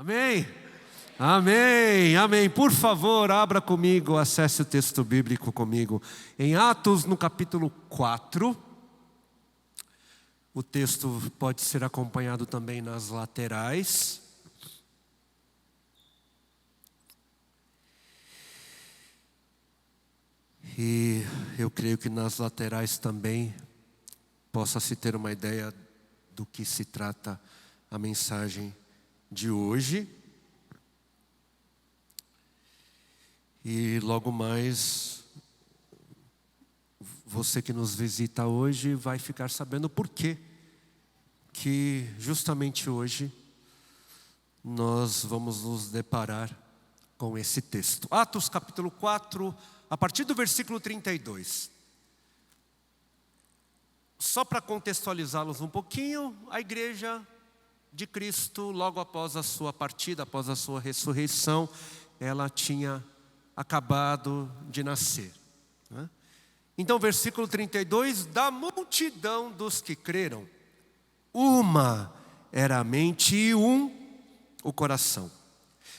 Amém? Amém, amém. Por favor, abra comigo, acesse o texto bíblico comigo. Em Atos, no capítulo 4. O texto pode ser acompanhado também nas laterais. E eu creio que nas laterais também possa-se ter uma ideia do que se trata a mensagem de hoje. E logo mais, você que nos visita hoje vai ficar sabendo por quê que justamente hoje nós vamos nos deparar com esse texto. Atos capítulo 4, a partir do versículo 32. Só para contextualizá-los um pouquinho, a igreja de Cristo, logo após a sua partida, após a sua ressurreição, ela tinha acabado de nascer. Então, versículo 32, da multidão dos que creram, uma era a mente e o coração.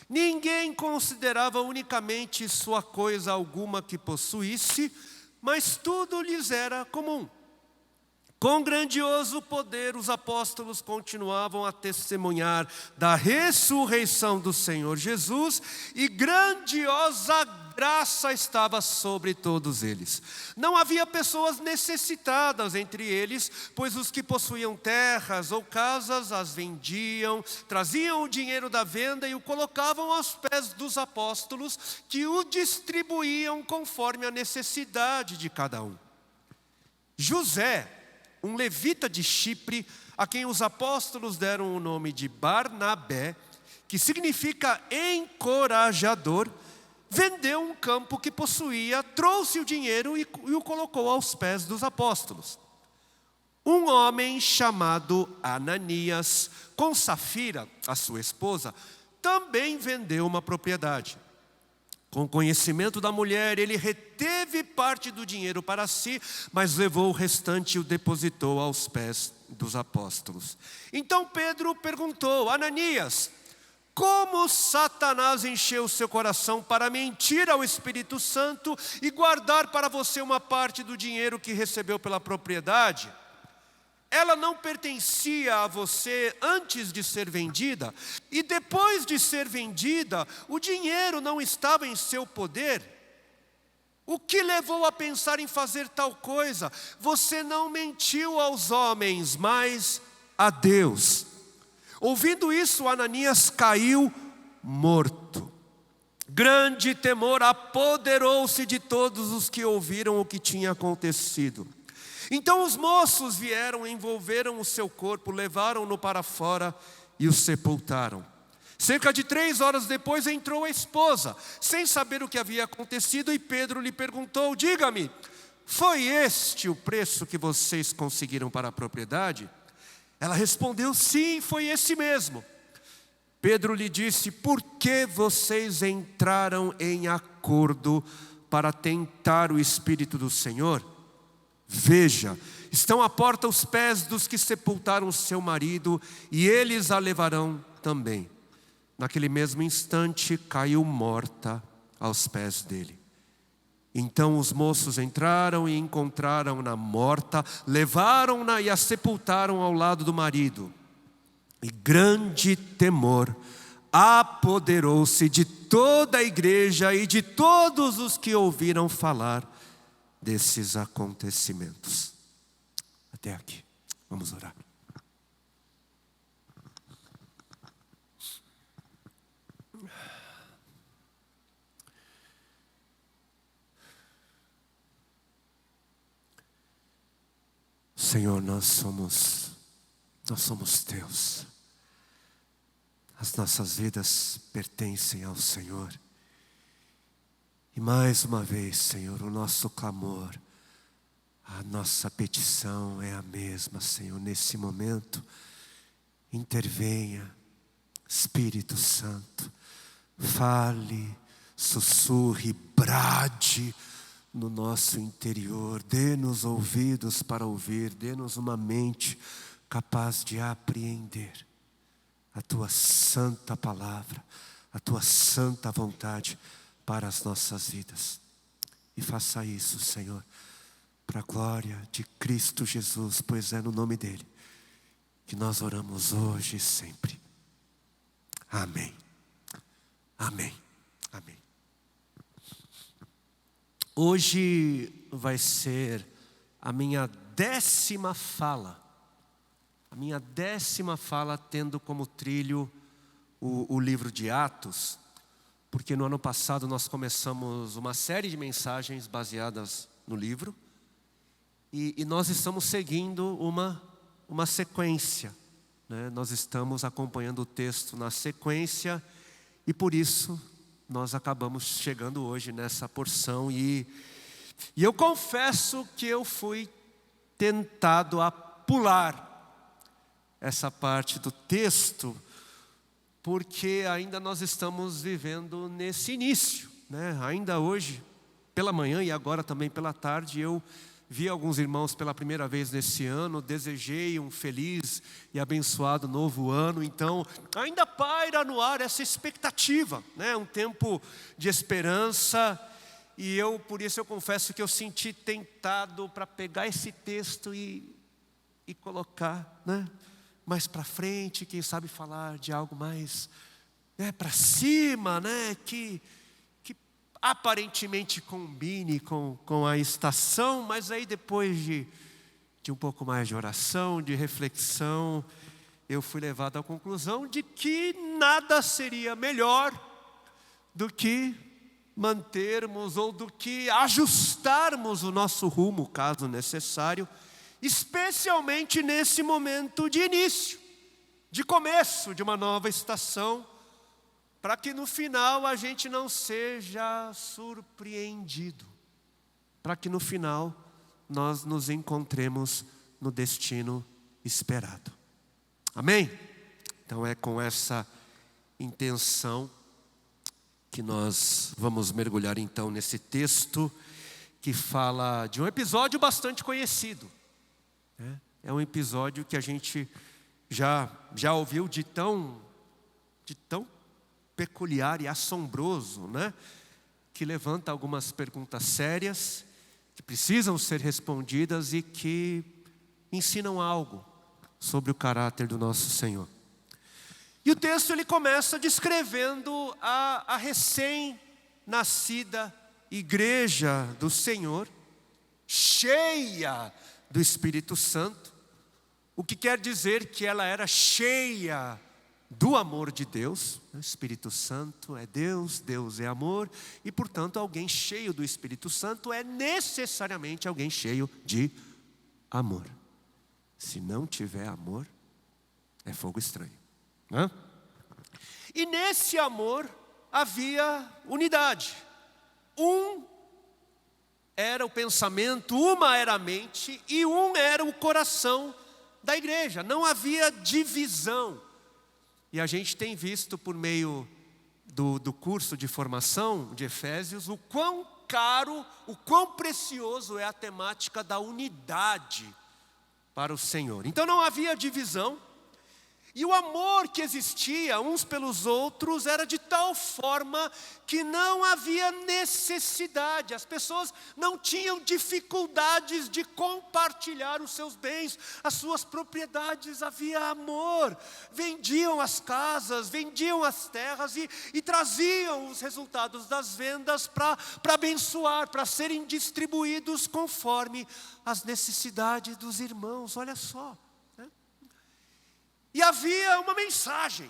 Ninguém considerava unicamente sua coisa alguma que possuísse, mas tudo lhes era comum. Com grandioso poder, os apóstolos continuavam a testemunhar da ressurreição do Senhor Jesus, e grandiosa graça estava sobre todos eles. Não havia pessoas necessitadas entre eles, pois os que possuíam terras ou casas as vendiam, traziam o dinheiro da venda e o colocavam aos pés dos apóstolos, que o distribuíam conforme a necessidade de cada um. José, um levita de Chipre, a quem os apóstolos deram o nome de Barnabé, que significa encorajador, vendeu um campo que possuía, trouxe o dinheiro e o colocou aos pés dos apóstolos. Um homem chamado Ananias, com Safira, a sua esposa, também vendeu uma propriedade. Com conhecimento da mulher, ele reteve parte do dinheiro para si, mas levou o restante e o depositou aos pés dos apóstolos. Então Pedro perguntou: Ananias, como Satanás encheu o seu coração para mentir ao Espírito Santo e guardar para você uma parte do dinheiro que recebeu pela propriedade? Ela não pertencia a você antes de ser vendida, e depois de ser vendida, o dinheiro não estava em seu poder? O que levou a pensar em fazer tal coisa? Você não mentiu aos homens, mas a Deus. Ouvindo isso, Ananias caiu morto. Grande temor apoderou-se de todos os que ouviram o que tinha acontecido. Então os moços vieram, envolveram o seu corpo, levaram-no para fora e o sepultaram. Cerca de 3 horas depois entrou a esposa, sem saber o que havia acontecido, e Pedro lhe perguntou: diga-me, foi este o preço que vocês conseguiram para a propriedade? Ela respondeu: sim, foi esse mesmo. Pedro lhe disse: por que vocês entraram em acordo para tentar o Espírito do Senhor? Veja, estão à porta os pés dos que sepultaram seu marido, e eles a levarão também. Naquele mesmo instante caiu morta aos pés dele. Então os moços entraram e encontraram-na morta, levaram-na e a sepultaram ao lado do marido. E grande temor apoderou-se de toda a igreja e de todos os que ouviram falar desses acontecimentos. Até aqui. Vamos orar. Senhor, nós somos teus. As nossas vidas pertencem ao Senhor. E mais uma vez, Senhor, o nosso clamor, a nossa petição é a mesma, Senhor. Nesse momento, intervenha, Espírito Santo, fale, sussurre, brade no nosso interior, dê-nos ouvidos para ouvir, dê-nos uma mente capaz de apreender a tua santa palavra, a tua santa vontade para as nossas vidas. E faça isso, Senhor, para a glória de Cristo Jesus, pois é no nome dele que nós oramos hoje e sempre. Amém. Amém. Amém. Hoje vai ser a minha 10ª fala. A minha 10ª fala tendo como trilho o livro de Atos. Porque no ano passado nós começamos uma série de mensagens baseadas no livro. E nós estamos seguindo uma sequência, né? Nós estamos acompanhando o texto na sequência. E por isso nós acabamos chegando hoje nessa porção. E eu confesso que eu fui tentado a pular essa parte do texto, porque ainda nós estamos vivendo nesse início, né? Ainda hoje, pela manhã e agora também pela tarde, eu vi alguns irmãos pela primeira vez nesse ano, desejei um feliz e abençoado novo ano. Então, ainda paira no ar essa expectativa, né? Um tempo de esperança. E por isso eu confesso que eu senti tentado para pegar esse texto e colocar, né, mais para frente, quem sabe falar de algo mais, né, para cima, né, que aparentemente combine com a estação. Mas aí depois de um pouco mais de oração, de reflexão, eu fui levado à conclusão de que nada seria melhor do que mantermos ou do que ajustarmos o nosso rumo, caso necessário, especialmente nesse momento de início, de começo de uma nova estação, para que no final a gente não seja surpreendido, para que no final nós nos encontremos no destino esperado. Amém? Então é com essa intenção que nós vamos mergulhar então nesse texto que fala de um episódio bastante conhecido, né? É um episódio que a gente já ouviu de tão peculiar e assombroso, né? Que levanta algumas perguntas sérias, que precisam ser respondidas e que ensinam algo sobre o caráter do nosso Senhor. E o texto ele começa descrevendo a recém-nascida igreja do Senhor, cheia do Espírito Santo, o que quer dizer que ela era cheia do amor de Deus. O Espírito Santo é Deus, Deus é amor, e portanto alguém cheio do Espírito Santo é necessariamente alguém cheio de amor. Se não tiver amor, é fogo estranho. Hã? E nesse amor havia unidade. Um era o pensamento, uma era a mente e um era o coração da igreja. Não havia divisão. E a gente tem visto por meio do curso de formação de Efésios o quão caro, o quão precioso é a temática da unidade para o Senhor. Então não havia divisão. E o amor que existia uns pelos outros era de tal forma que não havia necessidade. As pessoas não tinham dificuldades de compartilhar os seus bens, as suas propriedades. Havia amor. Vendiam as casas, vendiam as terras e traziam os resultados das vendas para abençoar, para serem distribuídos conforme as necessidades dos irmãos. Olha só. E havia uma mensagem.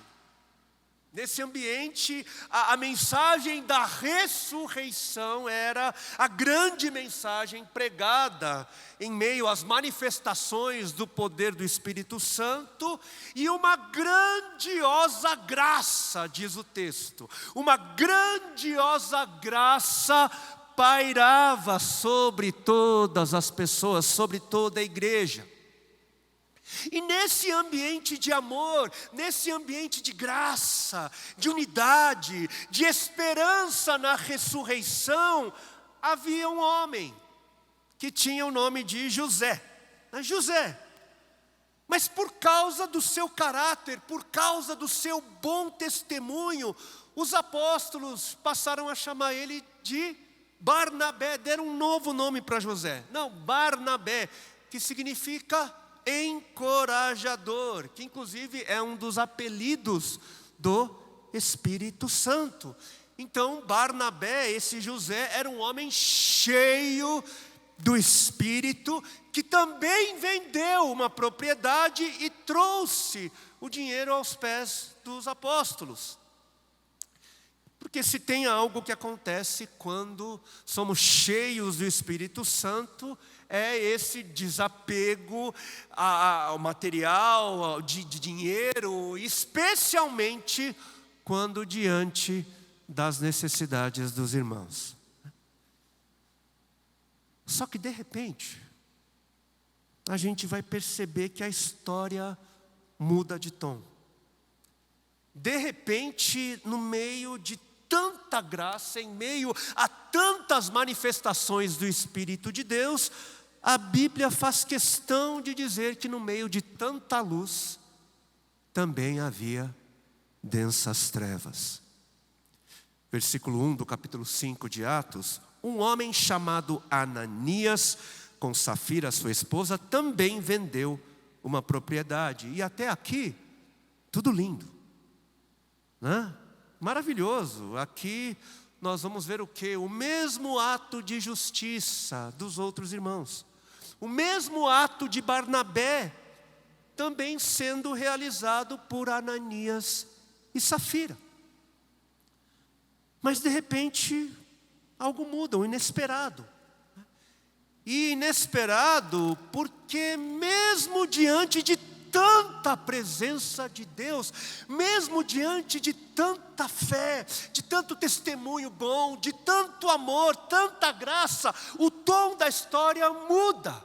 Nesse ambiente, a mensagem da ressurreição era a grande mensagem pregada em meio às manifestações do poder do Espírito Santo. E uma grandiosa graça, diz o texto, uma grandiosa graça pairava sobre todas as pessoas, sobre toda a igreja. E nesse ambiente de amor, nesse ambiente de graça, de unidade, de esperança na ressurreição, havia um homem que tinha o nome de José. José, Mas por causa do seu caráter, por causa do seu bom testemunho, os apóstolos passaram a chamar ele de Barnabé, deram um novo nome para José. Não, Barnabé, que significa encorajador, que inclusive é um dos apelidos do Espírito Santo. Então Barnabé, esse José, era um homem cheio do Espírito, que também vendeu uma propriedade e trouxe o dinheiro aos pés dos apóstolos. Porque se tem algo que acontece quando somos cheios do Espírito Santo, é esse desapego ao material, de dinheiro, especialmente quando diante das necessidades dos irmãos. Só que de repente, a gente vai perceber que a história muda de tom. De repente, no meio de tanta graça, em meio a tantas manifestações do Espírito de Deus, a Bíblia faz questão de dizer que no meio de tanta luz, também havia densas trevas. Versículo 1 do capítulo 5 de Atos: um homem chamado Ananias, com Safira, sua esposa, também vendeu uma propriedade. E até aqui, tudo lindo, né? Maravilhoso. Aqui nós vamos ver o quê? O mesmo ato de justiça dos outros irmãos. O mesmo ato de Barnabé também sendo realizado por Ananias e Safira. Mas de repente, algo muda, o inesperado. E inesperado porque mesmo diante de tanta presença de Deus, mesmo diante de tanta fé, de tanto testemunho bom, de tanto amor, tanta graça, o tom da história muda.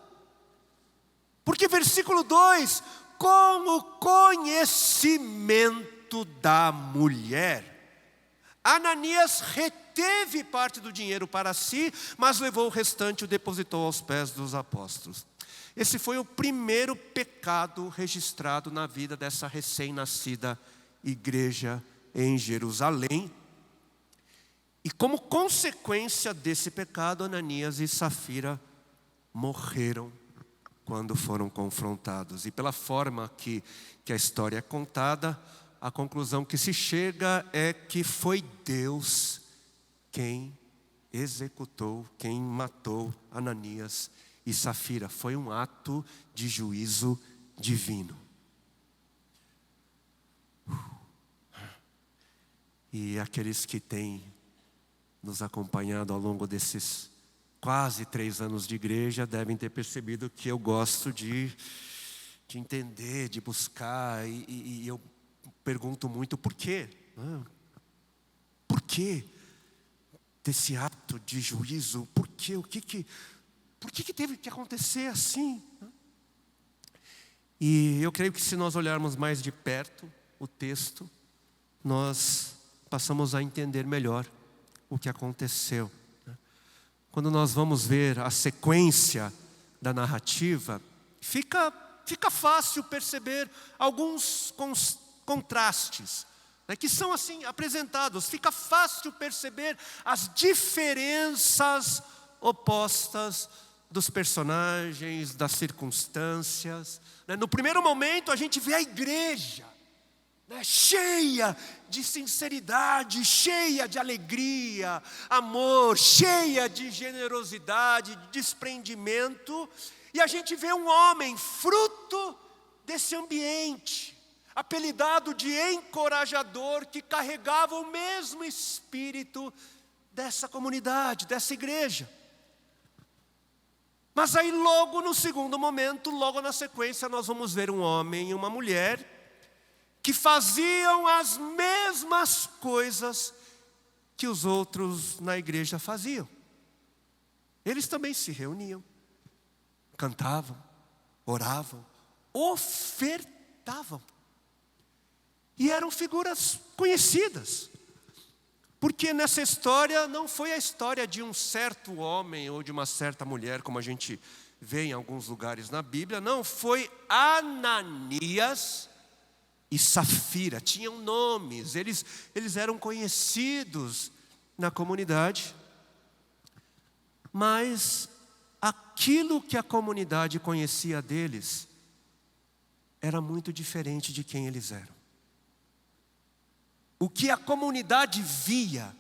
Porque versículo 2, com o conhecimento da mulher, Ananias reteve parte do dinheiro para si, mas levou o restante e o depositou aos pés dos apóstolos. Esse foi o primeiro pecado registrado na vida dessa recém-nascida igreja em Jerusalém. E como consequência desse pecado, Ananias e Safira morreram quando foram confrontados. E pela forma que a história é contada, a conclusão que se chega é que foi Deus quem executou, quem matou Ananias e Safira. Foi um ato de juízo divino. E aqueles que têm nos acompanhado ao longo desses quase 3 anos de igreja devem ter percebido que eu gosto de entender, de buscar, e eu pergunto muito por quê? Por quê desse ato de juízo? Por quê? Por que teve que acontecer assim? E eu creio que se nós olharmos mais de perto o texto, nós passamos a entender melhor o que aconteceu. Quando nós vamos ver a sequência da narrativa, fica fácil perceber alguns contrastes, né, que são assim apresentados. Fica fácil perceber as diferenças opostas dos personagens, das circunstâncias. No primeiro momento a gente vê a igreja, né, cheia de sinceridade, cheia de alegria, amor, cheia de generosidade, de desprendimento. E a gente vê um homem fruto desse ambiente, apelidado de encorajador, que carregava o mesmo espírito dessa comunidade, dessa igreja. Mas aí logo no segundo momento, logo na sequência, nós vamos ver um homem e uma mulher que faziam as mesmas coisas que os outros na igreja faziam. Eles também se reuniam, cantavam, oravam, ofertavam. E eram figuras conhecidas. Porque nessa história não foi a história de um certo homem ou de uma certa mulher, como a gente vê em alguns lugares na Bíblia. Não, foi Ananias e Safira. Tinham nomes, eles eram conhecidos na comunidade. Mas aquilo que a comunidade conhecia deles era muito diferente de quem eles eram. O que a comunidade via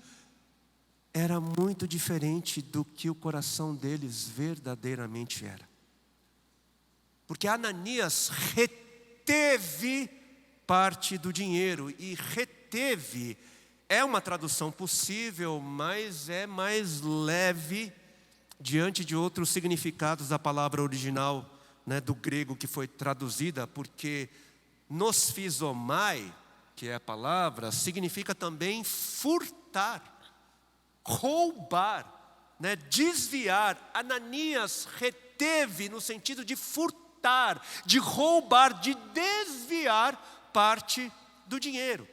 era muito diferente do que o coração deles verdadeiramente era. Porque Ananias reteve parte do dinheiro, e reteve é uma tradução possível, mas é mais leve diante de outros significados da palavra original, do grego que foi traduzida, porque nosfizomai, que é a palavra, significa também furtar, roubar, desviar. Ananias reteve no sentido de furtar, de roubar, de desviar parte do dinheiro.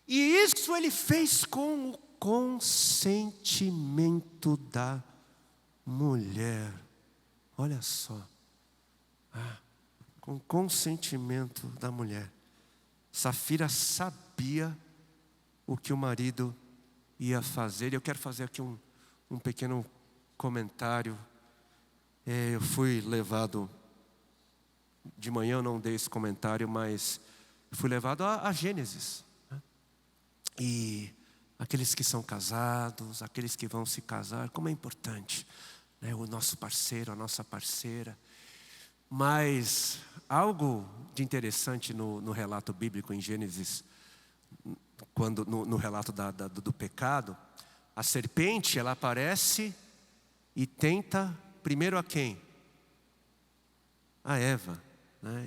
E isso ele fez com o consentimento da mulher. Olha só. Com o consentimento da mulher. Safira sabia o que o marido ia fazer. E eu quero fazer aqui um pequeno comentário. Eu fui levado, de manhã eu não dei esse comentário, mas fui levado a Gênesis. E aqueles que são casados, aqueles que vão se casar, como é importante, o nosso parceiro, a nossa parceira. Mas algo de interessante no relato bíblico em Gênesis, quando no relato do pecado, a serpente ela aparece e tenta primeiro a quem? A Eva.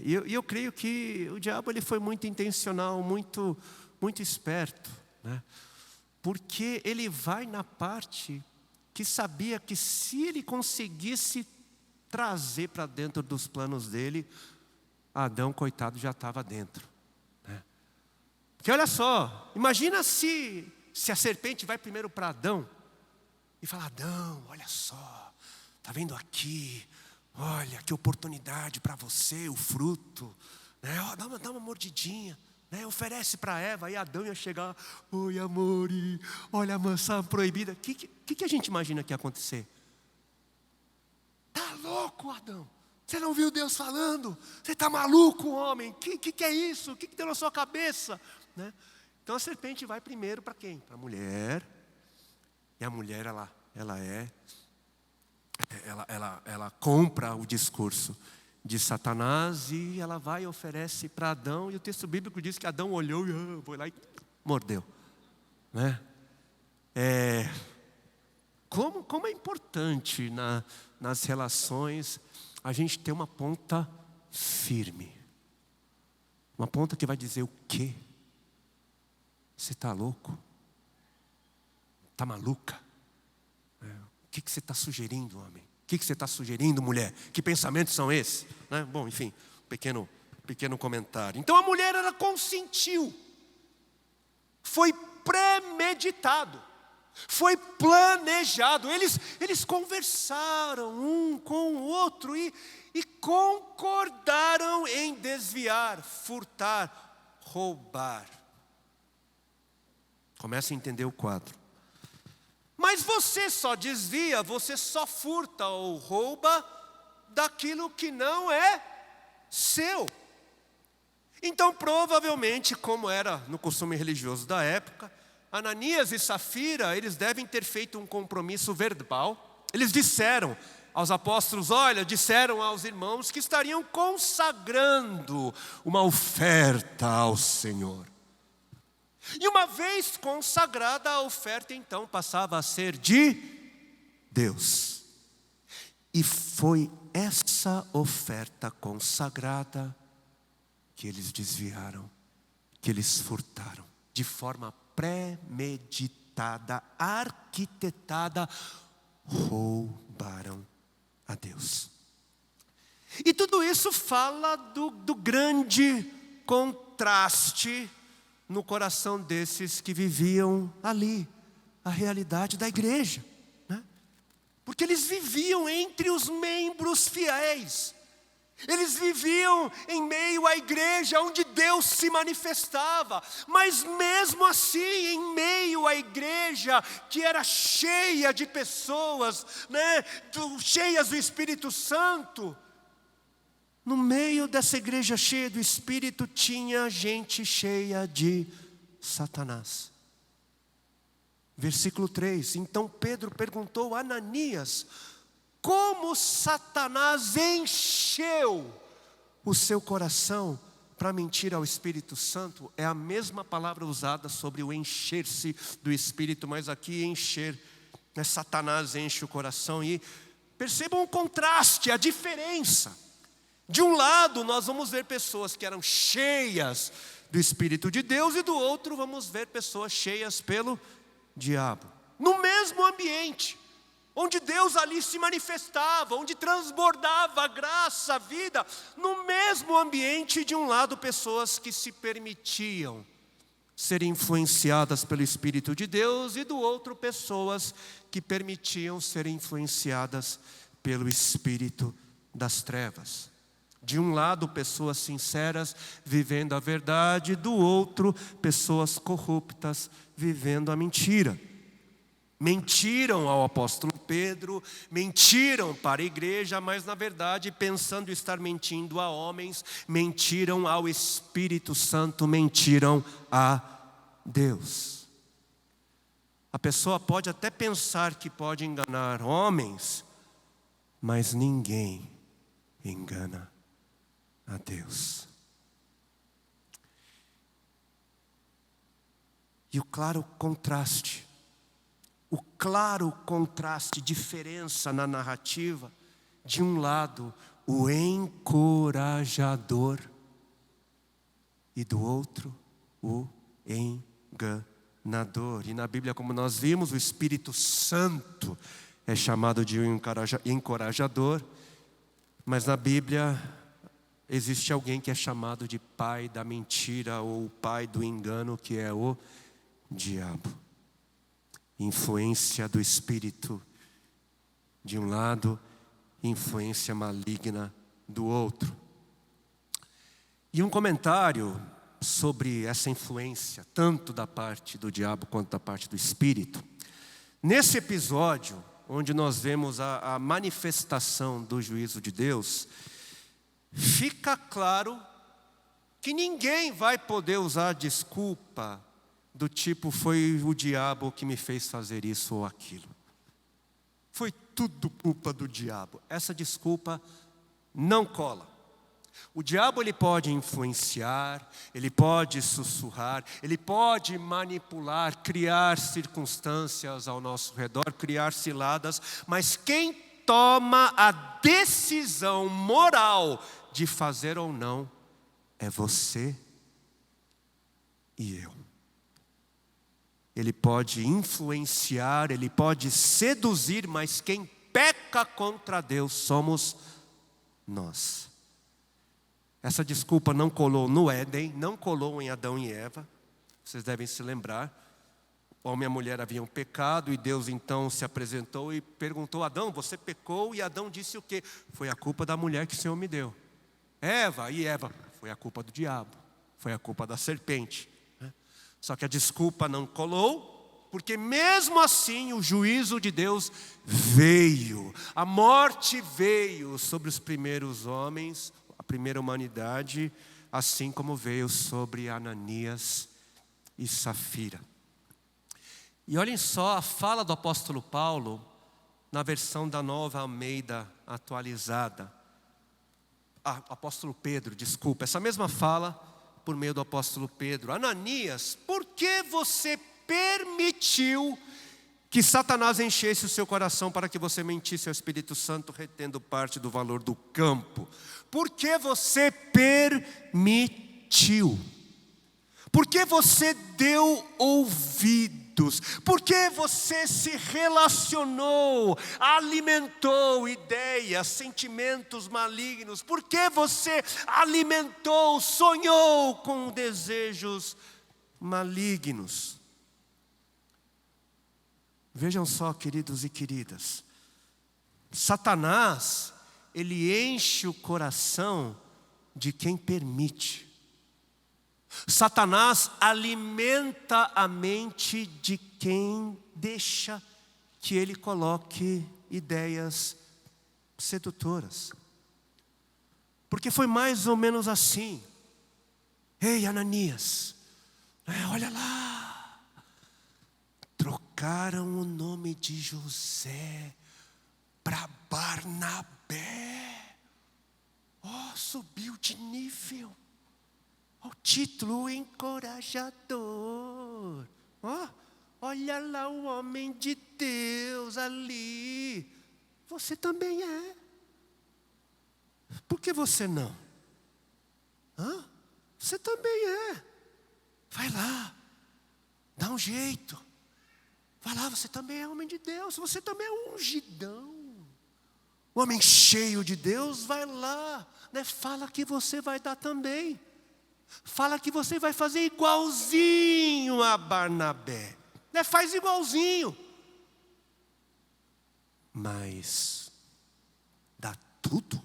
E eu creio que o diabo ele foi muito intencional, muito esperto, porque ele vai na parte que sabia que se ele conseguisse trazer para dentro dos planos dele, Adão, coitado, já estava dentro. Porque olha só, imagina se a serpente vai primeiro para Adão e fala: Adão, olha só, está vendo aqui, olha que oportunidade para você, o fruto, dá uma mordidinha. Oferece para Eva, e Adão ia chegar: oi amor, olha a maçã proibida. O que a gente imagina que ia acontecer? Tá louco, Adão? Você não viu Deus falando? Você está maluco, homem? Que é isso? O que deu na sua cabeça? Então a serpente vai primeiro para quem? Para a mulher. E a mulher ela compra o discurso de Satanás, e ela vai e oferece para Adão, e o texto bíblico diz que Adão olhou e foi lá e mordeu. Como é importante nas relações a gente ter uma ponta firme, uma ponta que vai dizer: o quê? Você está louco? Está maluca? O que você está sugerindo, homem? O que você está sugerindo, mulher? Que pensamentos são esses? Bom, enfim, pequeno comentário. Então a mulher, ela consentiu. Foi premeditado. Foi planejado. Eles conversaram um com o outro e concordaram em desviar, furtar, roubar. Começa a entender o quadro. Mas você só desvia, você só furta ou rouba daquilo que não é seu. Então, provavelmente, como era no costume religioso da época, Ananias e Safira, eles devem ter feito um compromisso verbal. Eles disseram aos apóstolos, disseram aos irmãos que estariam consagrando uma oferta ao Senhor. E uma vez consagrada a oferta, então passava a ser de Deus. E foi essa oferta consagrada que eles desviaram, que eles furtaram, de forma premeditada, arquitetada, roubaram a Deus. E tudo isso fala do grande contraste no coração desses que viviam ali, a realidade da igreja. Porque eles viviam entre os membros fiéis. Eles viviam em meio à igreja onde Deus se manifestava. Mas mesmo assim, em meio à igreja que era cheia de pessoas, cheias do Espírito Santo, no meio dessa igreja cheia do Espírito tinha gente cheia de Satanás. Versículo 3, então Pedro perguntou a Ananias, como Satanás encheu o seu coração para mentir ao Espírito Santo? É a mesma palavra usada sobre o encher-se do Espírito, mas aqui encher, Satanás enche o coração. E percebam o contraste, a diferença. De um lado nós vamos ver pessoas que eram cheias do Espírito de Deus, e do outro vamos ver pessoas cheias pelo diabo. No mesmo ambiente, onde Deus ali se manifestava, onde transbordava a graça, a vida, no mesmo ambiente, de um lado pessoas que se permitiam ser influenciadas pelo Espírito de Deus, e do outro pessoas que permitiam ser influenciadas pelo Espírito das trevas. De um lado pessoas sinceras vivendo a verdade, do outro pessoas corruptas vivendo a mentira. Mentiram ao apóstolo Pedro, mentiram para a igreja, mas na verdade, pensando estar mentindo a homens, mentiram ao Espírito Santo, mentiram a Deus. A pessoa pode até pensar que pode enganar homens, mas ninguém engana a Deus. E o claro contraste, diferença na narrativa, de um lado o encorajador e do outro o enganador. E na Bíblia, como nós vimos, o Espírito Santo é chamado de encorajador, mas na Bíblia existe alguém que é chamado de pai da mentira ou pai do engano, que é o diabo. Influência do espírito de um lado, influência maligna do outro. E um comentário sobre essa influência, tanto da parte do diabo quanto da parte do espírito. Nesse episódio, onde nós vemos a manifestação do juízo de Deus, fica claro que ninguém vai poder usar desculpa do tipo, foi o diabo que me fez fazer isso ou aquilo. Foi tudo culpa do diabo. Essa desculpa não cola. O diabo, ele pode influenciar, ele pode sussurrar, ele pode manipular, criar circunstâncias ao nosso redor, criar ciladas, mas quem toma a decisão moral de fazer ou não é você e eu. Ele pode influenciar, ele pode seduzir, mas quem peca contra Deus somos nós. Essa desculpa não colou no Éden, não colou em Adão e Eva. Vocês devem se lembrar. O homem e a mulher haviam pecado e Deus então se apresentou e perguntou: Adão, você pecou? E Adão disse o quê? Foi a culpa da mulher que o Senhor me deu. Eva, foi a culpa do diabo, foi a culpa da serpente. Só que a desculpa não colou, porque mesmo assim o juízo de Deus veio. A morte veio sobre os primeiros homens, a primeira humanidade, assim como veio sobre Ananias e Safira. E olhem só a fala do apóstolo Paulo, na versão da Nova Almeida atualizada. Apóstolo Pedro, desculpa, essa mesma fala por meio do apóstolo Pedro. Ananias, por que você permitiu que Satanás enchesse o seu coração para que você mentisse ao Espírito Santo, retendo parte do valor do campo? Por que você permitiu? Por que você deu ouvidos? Por que você se relacionou, alimentou ideias, sentimentos malignos? Por que você alimentou, sonhou com desejos malignos? Vejam só, queridos e queridas, Satanás, ele enche o coração de quem permite. Satanás alimenta a mente de quem deixa que ele coloque ideias sedutoras. Porque foi mais ou menos assim. Ei, Ananias, olha lá. Trocaram o nome de José para Barnabé. Subiu de nível. O título encorajador. Olha lá o homem de Deus ali. Você também é. Por que você não? Você também é. Vai lá. Dá um jeito. Vai lá, você também é homem de Deus. Você também é um ungidão. O homem cheio de Deus, vai lá. Fala que você vai dar também. Fala que você vai fazer igualzinho a Barnabé. Faz igualzinho. Mas dá tudo?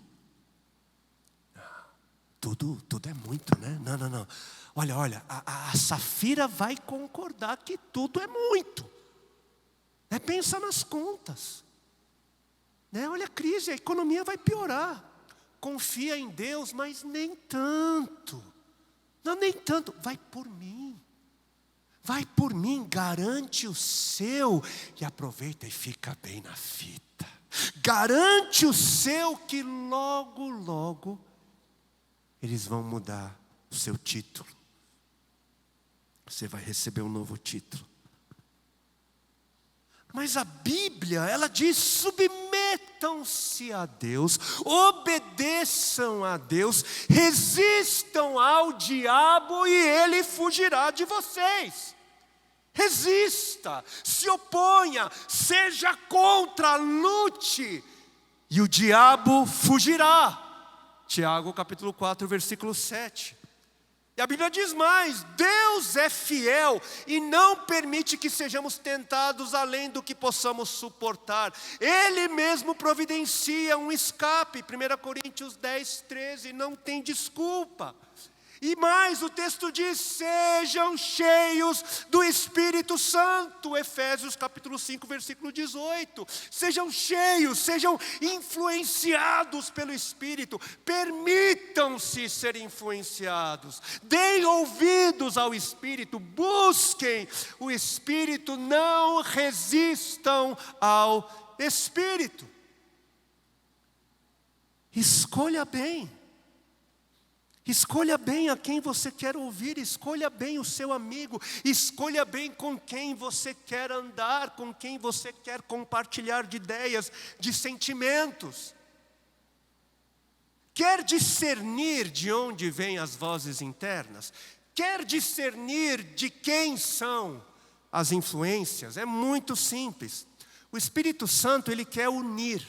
Tudo é muito, né? Não. Olha, a Safira vai concordar que tudo é muito. Pensa nas contas. Olha a crise, a economia vai piorar. Confia em Deus, mas nem tanto. Não, nem tanto. Vai por mim. Vai por mim, garante o seu. E aproveita e fica bem na fita. Garante o seu que logo eles vão mudar o seu título. Você vai receber um novo título. Mas a Bíblia, ela diz: submetam-se a Deus, obedeçam a Deus, resistam ao diabo e ele fugirá de vocês. Resista, se oponha, seja contra, lute, e o diabo fugirá. Tiago capítulo 4, versículo 7. E a Bíblia diz mais: Deus é fiel e não permite que sejamos tentados além do que possamos suportar. Ele mesmo providencia um escape. 1 Coríntios 10, 13, não tem desculpa. E mais, o texto diz: sejam cheios do Espírito Santo. Efésios capítulo 5, versículo 18. Sejam cheios, sejam influenciados pelo Espírito. Permitam-se ser influenciados. Deem ouvidos ao Espírito. Busquem o Espírito. Não resistam ao Espírito. Escolha bem. Escolha bem a quem você quer ouvir, escolha bem o seu amigo, escolha bem com quem você quer andar, com quem você quer compartilhar de ideias, de sentimentos. Quer discernir de onde vêm as vozes internas? Quer discernir de quem são as influências? É muito simples. O Espírito Santo, ele quer unir.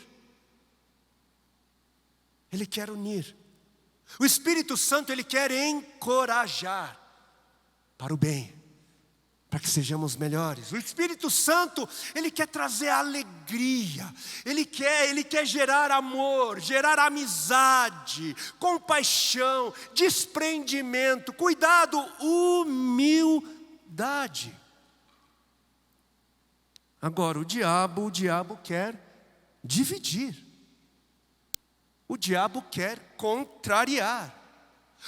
Ele quer unir. O Espírito Santo, ele quer encorajar para o bem, para que sejamos melhores. O Espírito Santo, ele quer trazer alegria, ele quer gerar amor, gerar amizade, compaixão, desprendimento, cuidado, humildade. Agora, o diabo quer dividir. O diabo quer contrariar.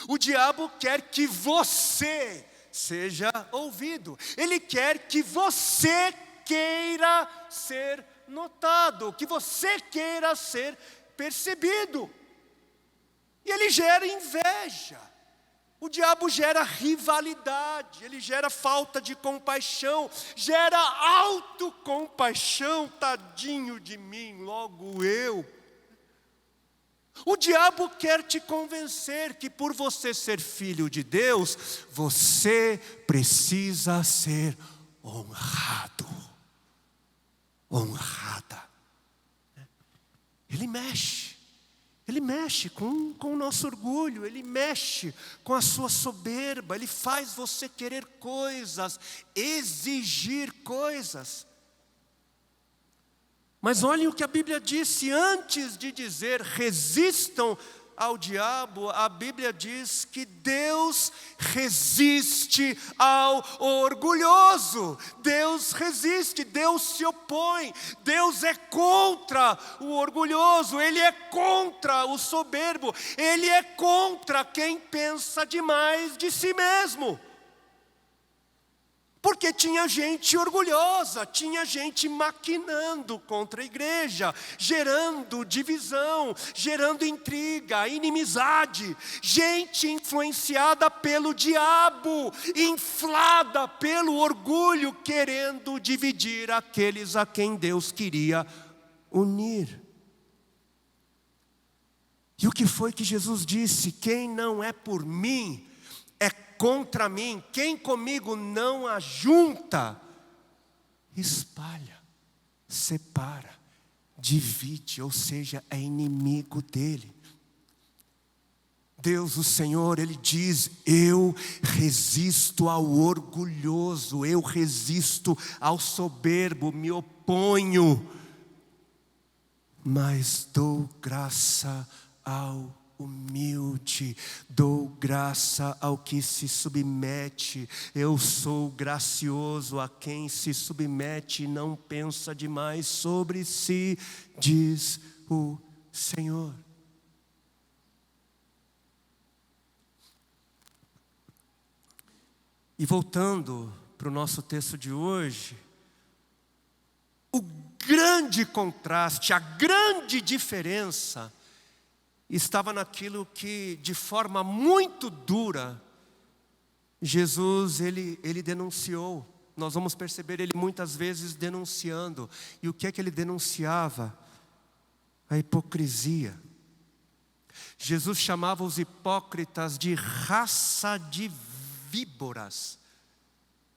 O diabo quer que você seja ouvido. Ele quer que você queira ser notado, que você queira ser percebido. E ele gera inveja. O diabo gera rivalidade, ele gera falta de compaixão, gera autocompaixão. Tadinho de mim, logo eu. O diabo quer te convencer que por você ser filho de Deus, você precisa ser honrado, honrada. Ele mexe com o nosso orgulho, ele mexe com a sua soberba, ele faz você querer coisas, exigir coisas. Mas olhem o que a Bíblia disse antes de dizer resistam ao diabo. A Bíblia diz que Deus resiste ao orgulhoso. Deus resiste, Deus se opõe. Deus é contra o orgulhoso, Ele é contra o soberbo, Ele é contra quem pensa demais de si mesmo. Porque tinha gente orgulhosa, tinha gente maquinando contra a igreja, gerando divisão, gerando intriga, inimizade, gente influenciada pelo diabo, inflada pelo orgulho, querendo dividir aqueles a quem Deus queria unir. E o que foi que Jesus disse? Quem não é por mim, é contra mim. Quem comigo não ajunta, espalha, separa, divide, ou seja, é inimigo dele. Deus, o Senhor, Ele diz: eu resisto ao orgulhoso, eu resisto ao soberbo, me oponho, mas dou graça ao humilde, dou graça ao que se submete. Eu sou gracioso a quem se submete e não pensa demais sobre si, diz o Senhor. E voltando para o nosso texto de hoje, o grande contraste, a grande diferença estava naquilo que, de forma muito dura, Jesus ele denunciou. Nós vamos perceber ele muitas vezes denunciando. E o que é que ele denunciava? A hipocrisia. Jesus chamava os hipócritas de raça de víboras,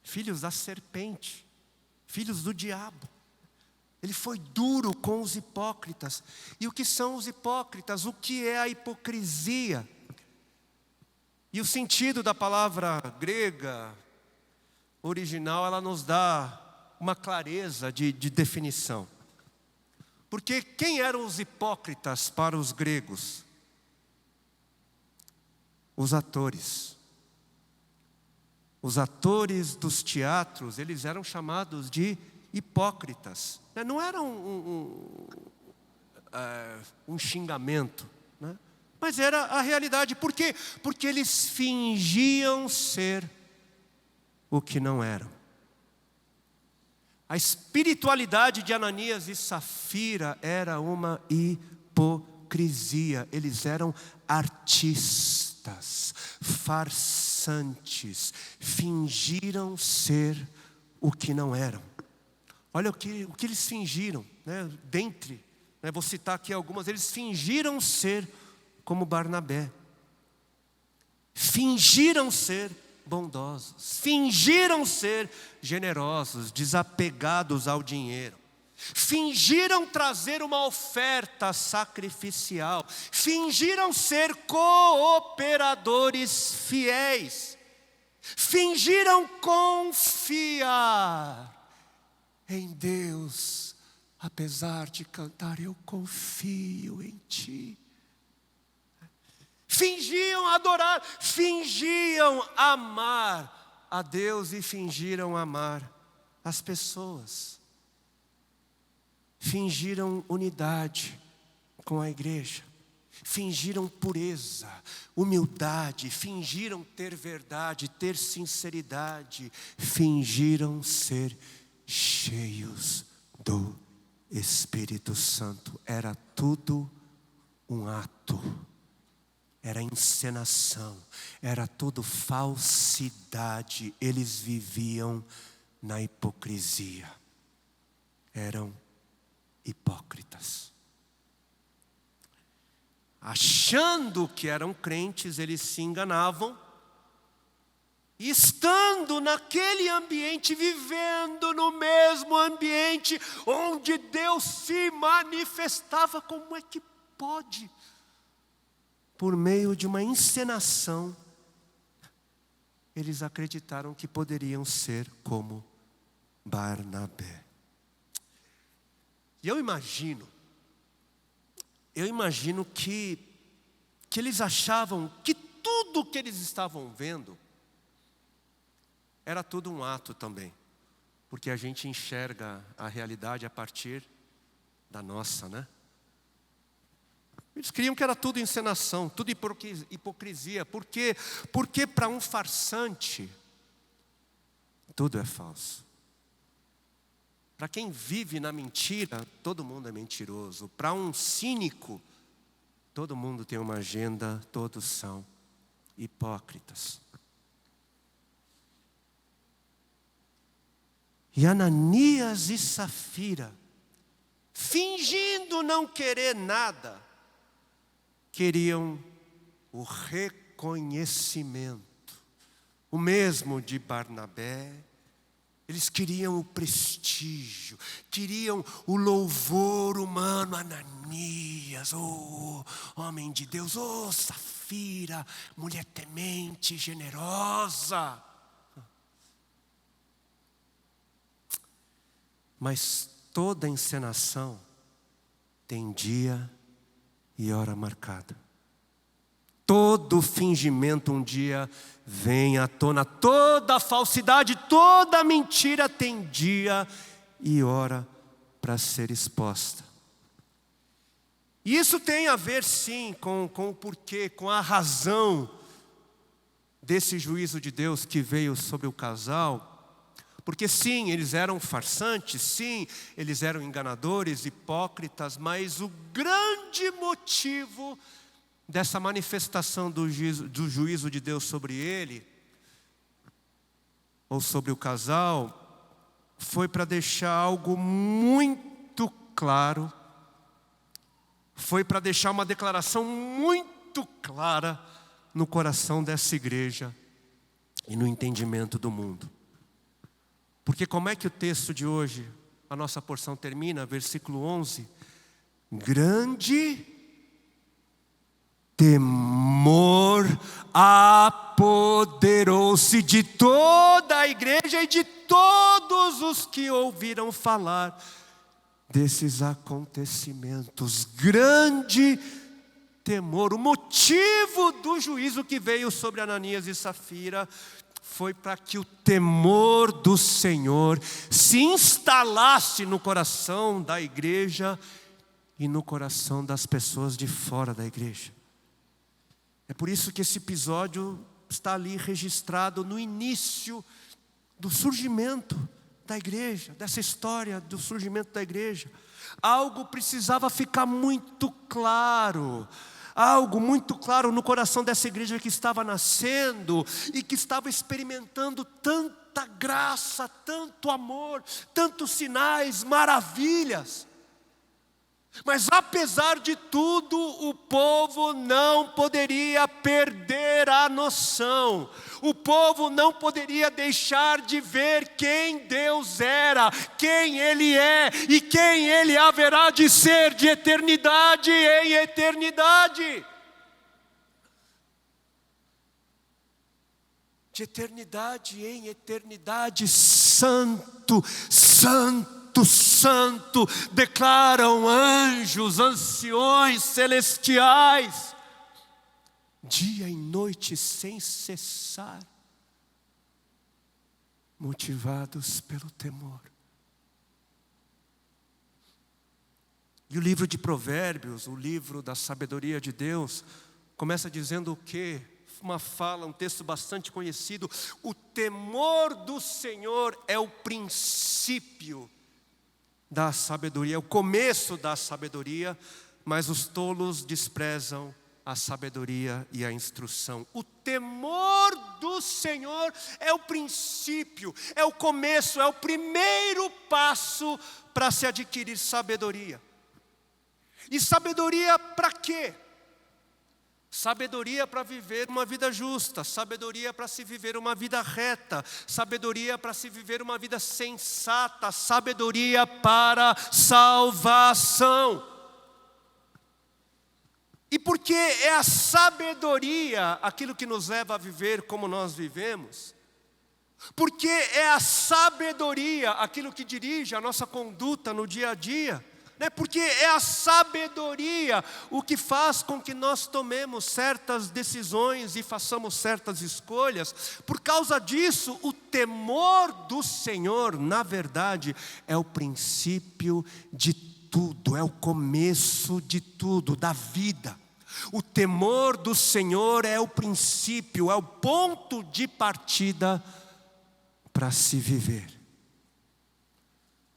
filhos da serpente, filhos do diabo. Ele foi duro com os hipócritas. E o que são os hipócritas? O que é a hipocrisia? E o sentido da palavra grega original, ela nos dá uma clareza de definição. Porque quem eram os hipócritas para os gregos? Os atores. Os atores dos teatros, eles eram chamados de hipócritas. Não era um xingamento, né? Mas era a realidade. Por quê? Porque eles fingiam ser o que não eram. A espiritualidade de Ananias e Safira era uma hipocrisia. Eles eram artistas, farsantes, fingiram ser o que não eram. Olha o que eles fingiram, né? Vou citar aqui algumas. Eles fingiram ser como Barnabé, fingiram ser bondosos, fingiram ser generosos, desapegados ao dinheiro, fingiram trazer uma oferta sacrificial, fingiram ser cooperadores fiéis, fingiram confiar em Deus, apesar de cantar eu confio em Ti. Fingiam adorar, fingiam amar a Deus e fingiram amar as pessoas. Fingiram unidade com a igreja, fingiram pureza, humildade, fingiram ter verdade, ter sinceridade, fingiram ser cheios do Espírito Santo. Era tudo um ato, era encenação, era tudo falsidade. Eles viviam na hipocrisia, eram hipócritas. Achando que eram crentes, eles se enganavam. E estando naquele ambiente, vivendo no mesmo ambiente onde Deus se manifestava, como é que pode? Por meio de uma encenação, eles acreditaram que poderiam ser como Barnabé. E eu imagino que eles achavam que tudo que eles estavam vendo era tudo um ato também. Porque a gente enxerga a realidade a partir da nossa, né? Eles criam que era tudo encenação, tudo hipocrisia. Por quê? Porque para um farsante, tudo é falso. Para quem vive na mentira, todo mundo é mentiroso. Para um cínico, todo mundo tem uma agenda, todos são hipócritas. E Ananias e Safira, fingindo não querer nada, queriam o reconhecimento. O mesmo de Barnabé. Eles queriam o prestígio, queriam o louvor humano. Ananias, homem de Deus, Safira, mulher temente, generosa. Mas toda encenação tem dia e hora marcada. Todo fingimento um dia vem à tona. Toda falsidade, toda mentira tem dia e hora para ser exposta. E isso tem a ver sim com o porquê, com a razão desse juízo de Deus que veio sobre o casal. Porque sim, eles eram farsantes, sim, eles eram enganadores, hipócritas, mas o grande motivo dessa manifestação do juízo de Deus sobre ele, ou sobre o casal, foi para deixar algo muito claro, foi para deixar uma declaração muito clara no coração dessa igreja e no entendimento do mundo. Porque como é que o texto de hoje, a nossa porção termina, versículo 11, grande temor apoderou-se de toda a igreja e de todos os que ouviram falar desses acontecimentos. Grande temor. O motivo do juízo que veio sobre Ananias e Safira foi para que o temor do Senhor se instalasse no coração da igreja e no coração das pessoas de fora da igreja. É por isso que esse episódio está ali registrado no início do surgimento da igreja, dessa história do surgimento da igreja. Algo precisava ficar muito claro. Algo muito claro no coração dessa igreja que estava nascendo e que estava experimentando tanta graça, tanto amor, tantos sinais, maravilhas. Mas apesar de tudo, o povo não poderia perder a noção. O povo não poderia deixar de ver quem Deus era, quem Ele é e quem Ele haverá de ser de eternidade em eternidade. De eternidade em eternidade, santo, santo, santo, declaram anjos, anciões celestiais, dia e noite sem cessar, motivados pelo temor. E o livro de Provérbios, o livro da sabedoria de Deus, começa dizendo o quê? Uma fala, um texto bastante conhecido: o temor do Senhor é o princípio da sabedoria, o começo da sabedoria, mas os tolos desprezam a sabedoria e a instrução. O temor do Senhor é o princípio, é o começo, é o primeiro passo para se adquirir sabedoria. E sabedoria para quê? Sabedoria para viver uma vida justa, sabedoria para se viver uma vida reta, sabedoria para se viver uma vida sensata, sabedoria para salvação. E porque é a sabedoria aquilo que nos leva a viver como nós vivemos, porque é a sabedoria aquilo que dirige a nossa conduta no dia a dia, né? Porque é a sabedoria o que faz com que nós tomemos certas decisões e façamos certas escolhas. Por causa disso, o temor do Senhor, na verdade, é o princípio de tudo, é o começo de tudo, da vida. O temor do Senhor é o princípio, é o ponto de partida para se viver.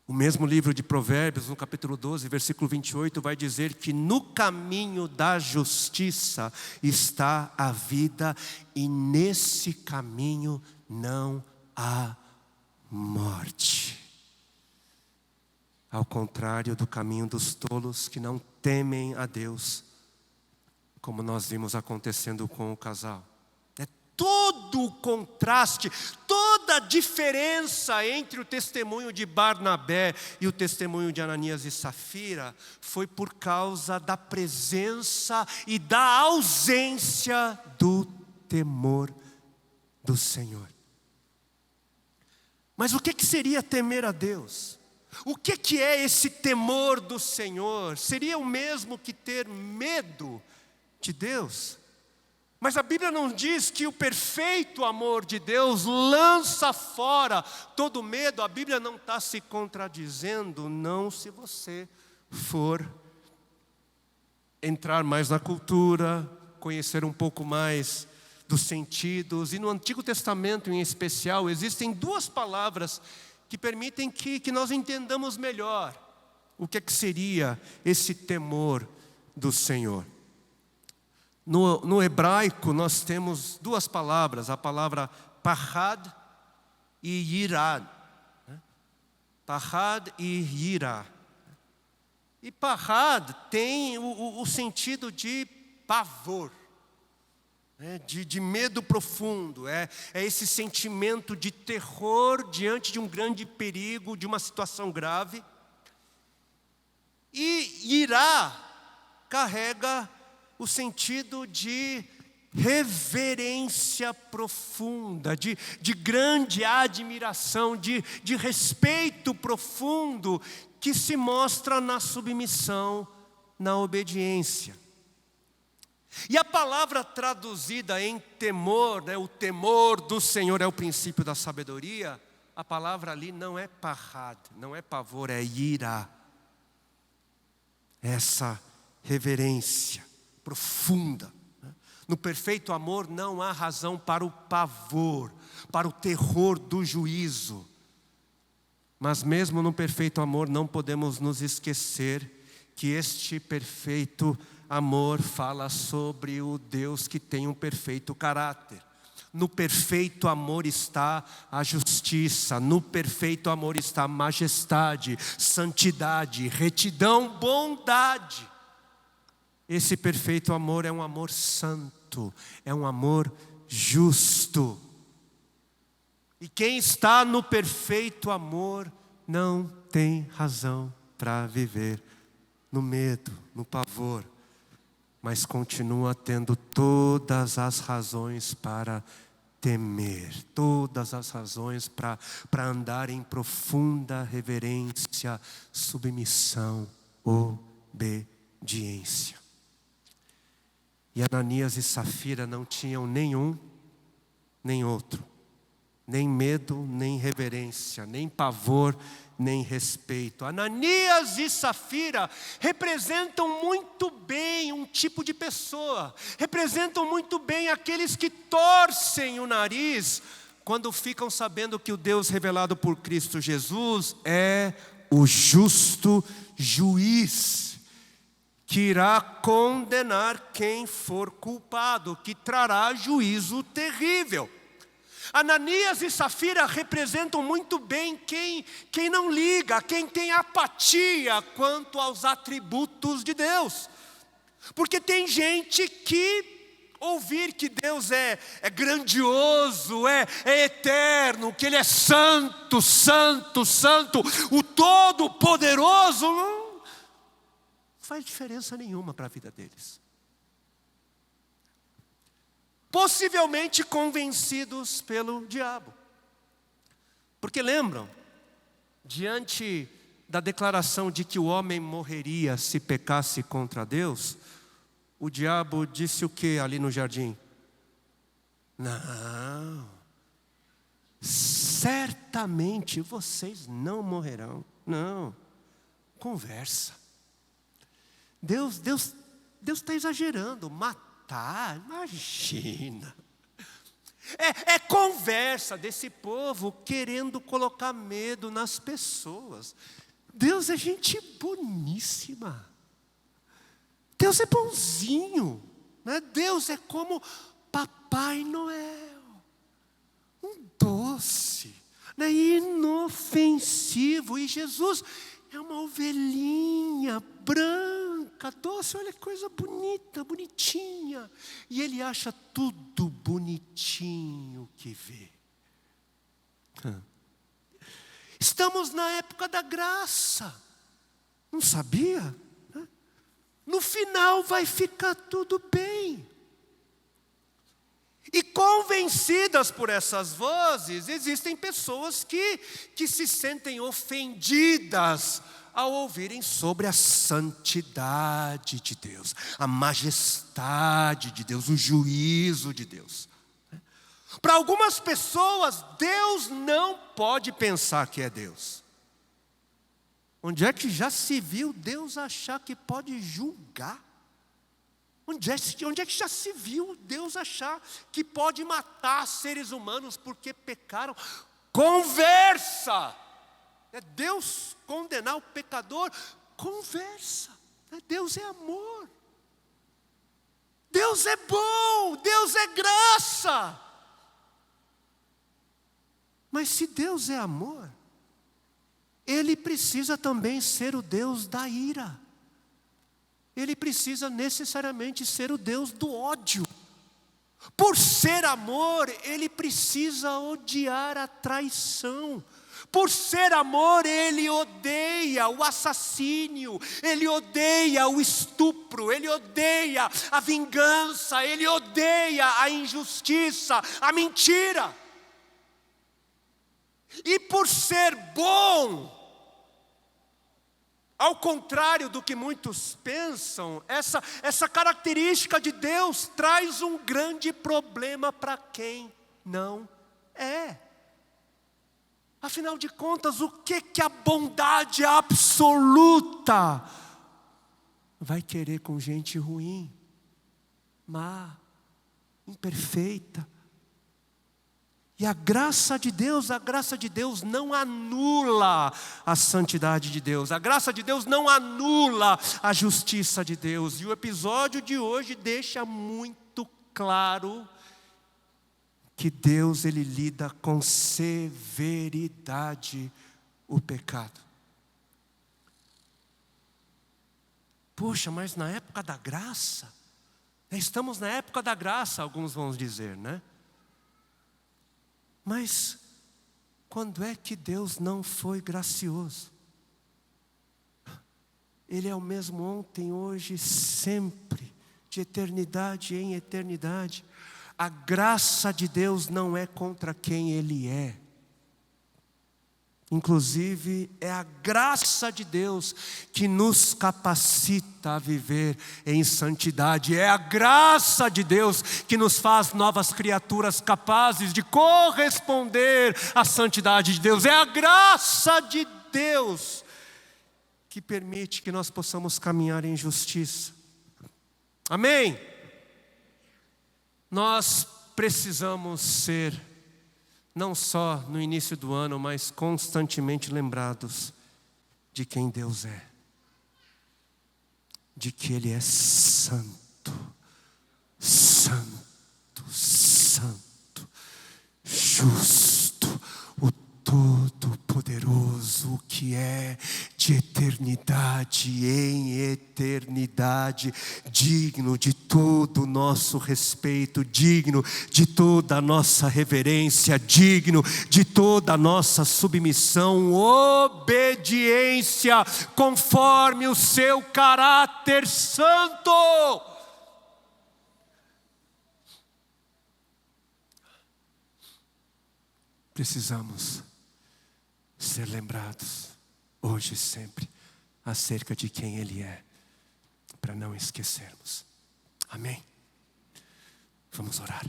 O mesmo livro de Provérbios, no capítulo 12, versículo 28, vai dizer que no caminho da justiça está a vida, e nesse caminho não há morte. Ao contrário do caminho dos tolos que não temem a Deus, como nós vimos acontecendo com o casal. Todo o contraste, toda a diferença entre o testemunho de Barnabé e o testemunho de Ananias e Safira foi por causa da presença e da ausência do temor do Senhor. Mas o que seria temer a Deus? O que é esse temor do Senhor? Seria o mesmo que ter medo de Deus? Mas a Bíblia não diz que o perfeito amor de Deus lança fora todo medo. A Bíblia não está se contradizendo, não, se você for entrar mais na cultura, conhecer um pouco mais dos sentidos. E no Antigo Testamento em especial, existem duas palavras que permitem que nós entendamos melhor o que seria esse temor do Senhor. No hebraico nós temos duas palavras, a palavra pahad e yirad. Pahad e yirá. E pahad tem o sentido de pavor, de medo profundo, é esse sentimento de terror diante de um grande perigo, de uma situação grave. E yirá carrega o sentido de reverência profunda, de grande admiração, de respeito profundo, que se mostra na submissão, na obediência. E a palavra traduzida em temor, o temor do Senhor é o princípio da sabedoria, a palavra ali não é pahad, não é pavor, é ira. Essa reverência profunda. No perfeito amor não há razão para o pavor, para o terror do juízo. Mas mesmo no perfeito amor não podemos nos esquecer que este perfeito amor fala sobre o Deus que tem um perfeito caráter. No perfeito amor está a justiça, no perfeito amor está a majestade, santidade, retidão, bondade. Esse perfeito amor é um amor santo, é um amor justo. E quem está no perfeito amor não tem razão para viver no medo, no pavor, mas continua tendo todas as razões para temer, todas as razões para andar em profunda reverência, submissão, obediência. E Ananias e Safira não tinham nenhum, nem outro. Nem medo, nem reverência, nem pavor, nem respeito. Ananias e Safira representam muito bem um tipo de pessoa. Representam muito bem aqueles que torcem o nariz quando ficam sabendo que o Deus revelado por Cristo Jesus é o justo juiz, que irá condenar quem for culpado, que trará juízo terrível. Ananias e Safira representam muito bem quem não liga, quem tem apatia quanto aos atributos de Deus. Porque tem gente que ouvir que Deus é grandioso, é eterno, que Ele é santo, santo, santo, o Todo-Poderoso, não faz diferença nenhuma para a vida deles. Possivelmente convencidos pelo diabo. Porque lembram, diante da declaração de que o homem morreria se pecasse contra Deus, o diabo disse o que ali no jardim? Não, certamente vocês não morrerão. Não, conversa. Deus está exagerando, matar, imagina. É conversa desse povo querendo colocar medo nas pessoas. Deus é gente boníssima. Deus é bonzinho, né? Deus é como Papai Noel, um doce, né? Inofensivo. E Jesus é uma ovelhinha branca, doce, olha que coisa bonita, bonitinha. E Ele acha tudo bonitinho que vê. Estamos na época da graça. Não sabia? No final vai ficar tudo bem. E convencidas por essas vozes, existem pessoas que se sentem ofendidas ao ouvirem sobre a santidade de Deus, a majestade de Deus, o juízo de Deus. Para algumas pessoas, Deus não pode pensar que é Deus. Onde é que já se viu Deus achar que pode julgar? Onde é que já se viu Deus achar que pode matar seres humanos porque pecaram? Conversa! É Deus condenar o pecador? Conversa. Deus é amor. Deus é bom. Deus é graça. Mas se Deus é amor, Ele precisa também ser o Deus da ira. Ele precisa necessariamente ser o Deus do ódio. Por ser amor, Ele precisa odiar a traição. Por ser amor, Ele odeia o assassínio, Ele odeia o estupro, Ele odeia a vingança, Ele odeia a injustiça, a mentira. E por ser bom, ao contrário do que muitos pensam, essa característica de Deus traz um grande problema para quem não é. Afinal de contas, o que a bondade absoluta vai querer com gente ruim, má, imperfeita? E a graça de Deus não anula a santidade de Deus. A graça de Deus não anula a justiça de Deus. E o episódio de hoje deixa muito claro que Deus, Ele lida com severidade o pecado. Poxa, mas na época da graça, estamos na época da graça, alguns vão dizer, né? Mas quando é que Deus não foi gracioso? Ele é o mesmo ontem, hoje, sempre, de eternidade em eternidade. A graça de Deus não é contra quem Ele é. Inclusive, é a graça de Deus que nos capacita a viver em santidade. É a graça de Deus que nos faz novas criaturas capazes de corresponder à santidade de Deus. É a graça de Deus que permite que nós possamos caminhar em justiça. Amém? Nós precisamos ser, não só no início do ano, mas constantemente lembrados de quem Deus é. De que Ele é santo, santo, santo, justo, o Todo-Poderoso, o que é de eternidade em eternidade, digno de todo o nosso respeito, digno de toda a nossa reverência, digno de toda a nossa submissão, obediência, conforme o seu caráter santo. Precisamos ser lembrados hoje e sempre, acerca de quem Ele é, para não esquecermos. Amém? Vamos orar.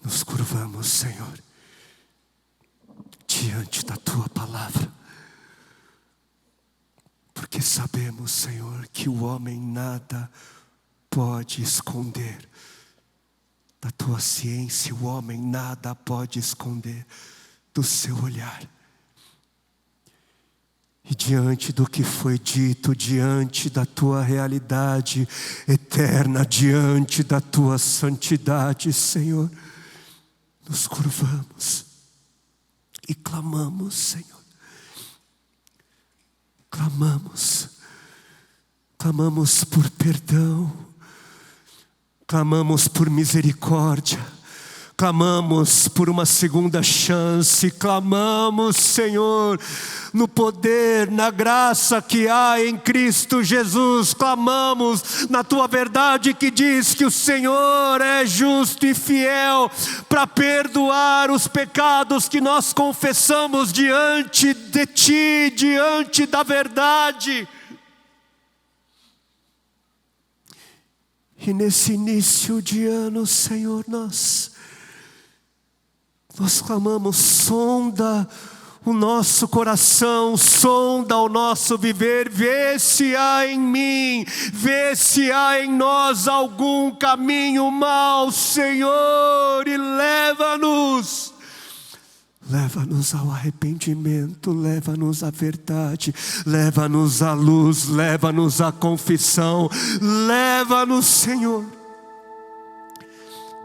Nos curvamos, Senhor, diante da Tua palavra, porque sabemos, Senhor, que o homem nada pode esconder da Tua ciência, o homem nada pode esconder do Seu olhar. E diante do que foi dito, diante da Tua realidade eterna, diante da Tua santidade, Senhor, nos curvamos e clamamos, Senhor. Clamamos por perdão, clamamos por misericórdia, clamamos por uma segunda chance, clamamos, Senhor, no poder, na graça que há em Cristo Jesus, clamamos na Tua verdade que diz que o Senhor é justo e fiel para perdoar os pecados que nós confessamos diante de Ti, diante da verdade. E nesse início de ano, Senhor, nós clamamos, sonda o nosso coração, sonda o nosso viver, vê se há em mim, vê se há em nós algum caminho mau, Senhor, e leva-nos ao arrependimento, leva-nos à verdade, leva-nos à luz, leva-nos à confissão, leva-nos, Senhor,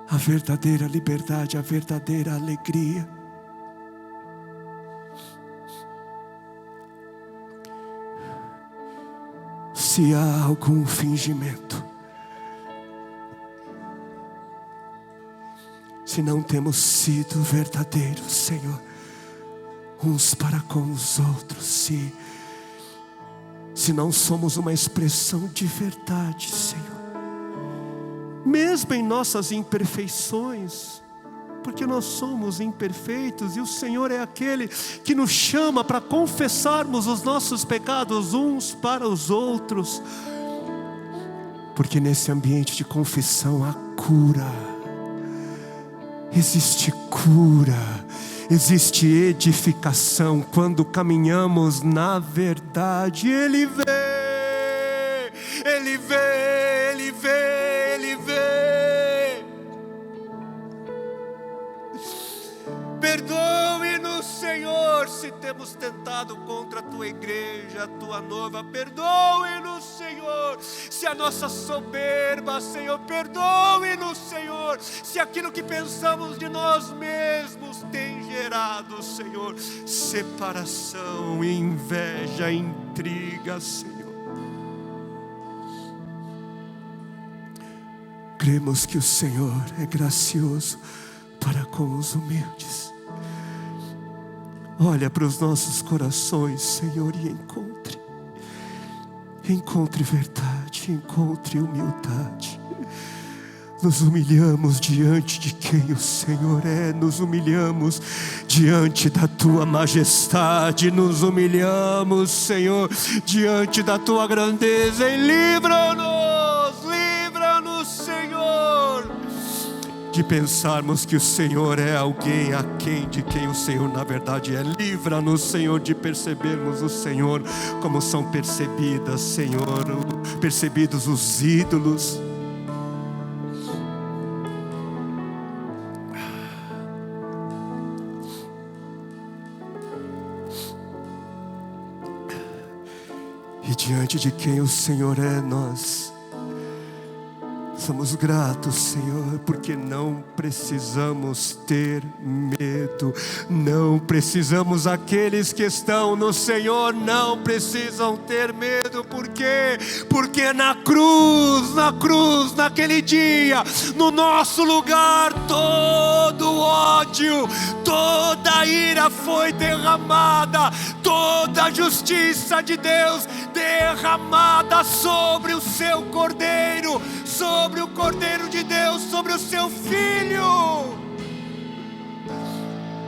à verdadeira liberdade, à verdadeira alegria. Se há algum fingimento, se não temos sido verdadeiros, Senhor, uns para com os outros, se não somos uma expressão de verdade, Senhor, mesmo em nossas imperfeições, porque nós somos imperfeitos e o Senhor é aquele que nos chama para confessarmos os nossos pecados uns para os outros, porque nesse ambiente de confissão há cura, existe cura, existe edificação quando caminhamos na verdade. Ele vê, Ele vê, Ele vê, Ele vê. Perdoe-nos, Senhor, se temos tentado contra a Tua igreja, a Tua noiva. Perdoe-nos, Senhor, se a nossa soberba, Senhor. Perdoe-nos, Senhor, se aquilo que pensamos de nós mesmos tem gerado, Senhor, separação, inveja, intriga, Senhor. Cremos que o Senhor é gracioso para com os humildes. Olha para os nossos corações, Senhor, e encontre verdade, encontre humildade. Nos humilhamos diante de quem o Senhor é, nos humilhamos diante da Tua majestade, nos humilhamos, Senhor, diante da Tua grandeza, e livra-nos, Senhor, de pensarmos que o Senhor é alguém aquém de quem o Senhor na verdade é. Livra-nos, Senhor, de percebermos o Senhor como são percebidas, Senhor, percebidos os ídolos. E diante de quem o Senhor é, nós Somos gratos, Senhor, porque não precisamos ter medo. Não precisamos, aqueles que estão no Senhor não precisam ter medo. Por quê? Porque na cruz, naquele dia, no nosso lugar, todo ódio, toda a ira foi derramada, toda a justiça de Deus derramada sobre o seu Cordeiro, sobre o Cordeiro de Deus, sobre o seu Filho,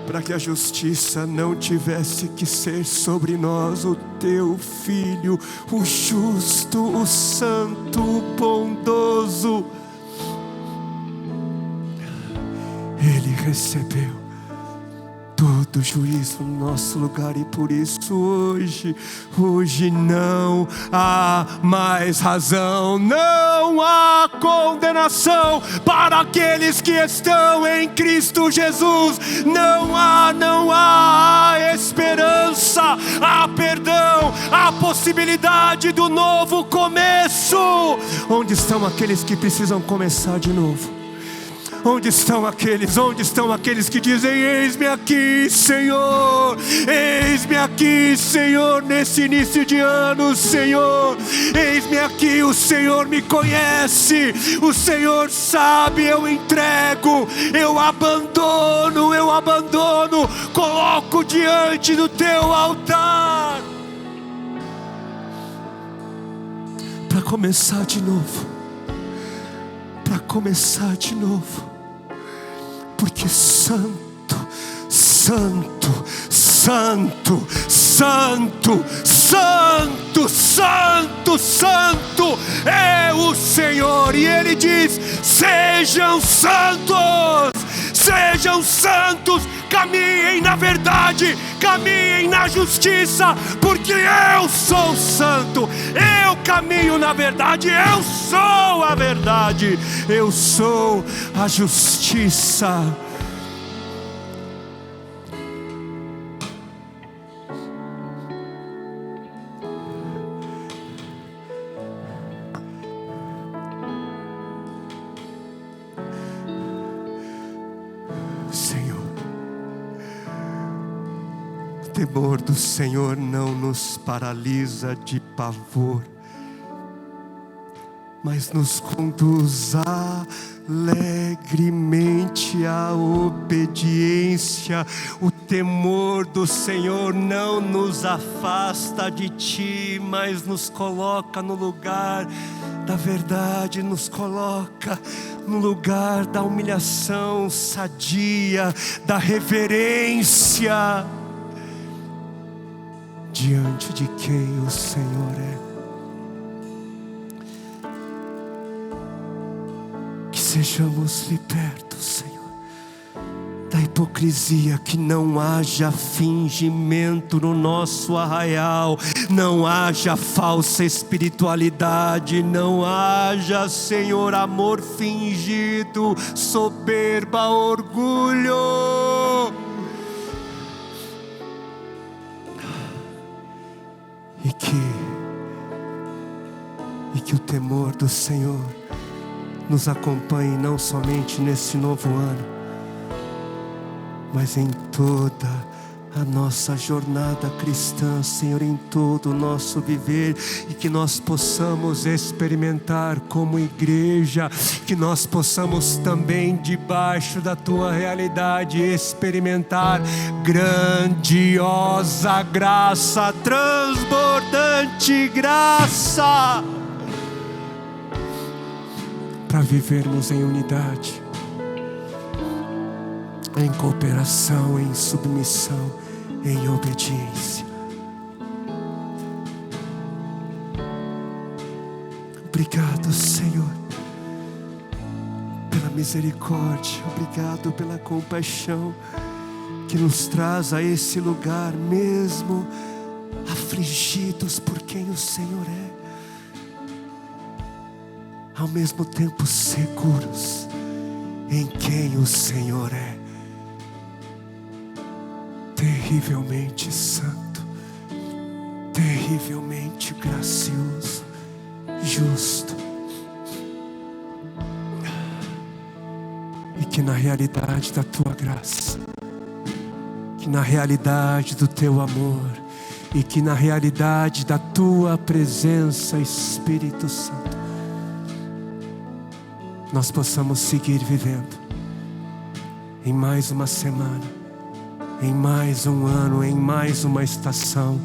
para que a justiça não tivesse que ser sobre nós. O teu Filho, o justo, o santo, o bondoso, Ele recebeu todo juízo no nosso lugar. E por isso hoje não há mais razão, não há condenação para aqueles que estão em Cristo Jesus. Não há esperança, há perdão, há possibilidade do novo começo. Onde estão aqueles que precisam começar de novo? Onde estão aqueles que dizem: eis-me aqui, Senhor, eis-me aqui, Senhor, nesse início de ano, Senhor, eis-me aqui, o Senhor me conhece, o Senhor sabe, eu entrego, eu abandono, coloco diante do teu altar, para começar de novo. Porque santo, santo, santo, santo, santo, santo, santo é o Senhor. E Ele diz: sejam santos, caminhem na verdade, caminhem na justiça, porque eu sou santo, eu caminho na verdade, eu sou a verdade, eu sou a justiça. O temor do Senhor não nos paralisa de pavor, mas nos conduz alegremente à obediência. O temor do Senhor não nos afasta de Ti, mas nos coloca no lugar da verdade, nos coloca no lugar da humilhação sadia, da reverência, diante de quem o Senhor é. Que sejamos libertos, Senhor, da hipocrisia, que não haja fingimento no nosso arraial, não haja falsa espiritualidade, não haja, Senhor, amor fingido, soberba, orgulho. E que o temor do Senhor nos acompanhe não somente nesse novo ano, mas em toda a nossa jornada cristã, Senhor, em todo o nosso viver, e que nós possamos experimentar como igreja, que nós possamos também, debaixo da Tua realidade, experimentar grandiosa graça, transbordante graça, para vivermos em unidade, em cooperação, em submissão, em obediência. Obrigado, Senhor, pela misericórdia, obrigado pela compaixão que nos traz a esse lugar, mesmo afligidos por quem o Senhor é, ao mesmo tempo seguros em quem o Senhor é, terrivelmente santo, terrivelmente gracioso, justo. que na realidade da tua graça, que na realidade do teu amor, e que na realidade da tua presença, Espírito Santo, nós possamos seguir vivendo em mais uma semana, em mais um ano, em mais uma estação,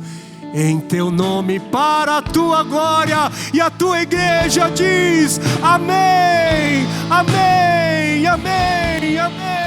em teu nome, para a tua glória. E a tua igreja diz: amém, amém, amém, amém.